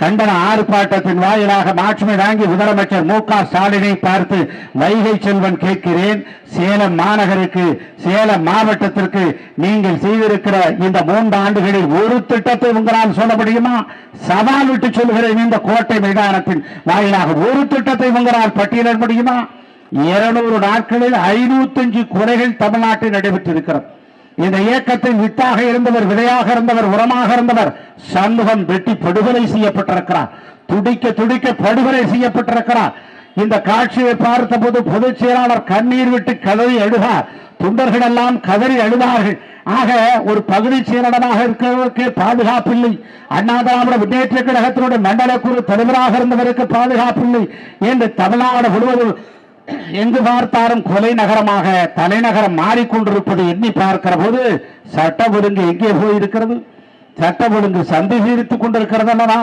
கண்டன ஆர்ப்பாட்டத்தின் வாயிலாக மாட்சிமை தாங்கி முதலமைச்சர் மு க ஸ்டாலினை பார்த்து வைகை செல்வன் கேட்கிறேன், சேலம் மாநகருக்கு, சேலம் மாவட்டத்திற்கு நீங்கள் செய்திருக்கிற இந்த 3 ஆண்டுகளில் ஒரு திட்டத்தை உங்களால் சொல்ல முடியுமா? சவால் விட்டு சொல்கிறேன், இந்த கோட்டை மைதானத்தின் வாயிலாக ஒரு திட்டத்தை உங்களால் பட்டியலிட முடியுமா? 200 நாட்களில் 505 கொலைகள் தமிழ்நாட்டில் நடைபெற்றிருக்கிறது. இந்த இயக்கத்தின் வித்தாக இருந்தவர், விதையாக இருந்தவர், உரமாக இருந்தவர் சண்முகம் வெட்டி படுகொலை செய்யப்பட்டிருக்கிறார். துடிக்க துடிக்க படுகொலை செய்யப்பட்டிருக்கிறார். இந்த காட்சியை பார்த்த போது பொதுச் செயலாளர் கண்ணீர் விட்டு கதறி அழுதார். தொண்டர்கள் எல்லாம் கதறி அழுதார்கள். ஆக ஒரு பகுதி செயலாளராக இருக்கிறவருக்கு பாதுகாப்பில்லை, அண்ணா திராவிட முன்னேற்ற கழகத்தினுடைய மண்டல குழு தலைவராக இருந்தவருக்கு பாதுகாப்பில்லை என்று தமிழ்நாடு முழுவதும் எங்கு பார்த்தாலும் கொலை நகரமாக தலைநகரம் மாறிக்கொண்டிருப்பதை எண்ணி பார்க்கிற போது சட்டம் ஒழுங்கு எங்கே போயிருக்கிறது? சட்டம் ஒழுங்கு சந்தி சீரித்துக் கொண்டிருக்கிறது அல்லவா?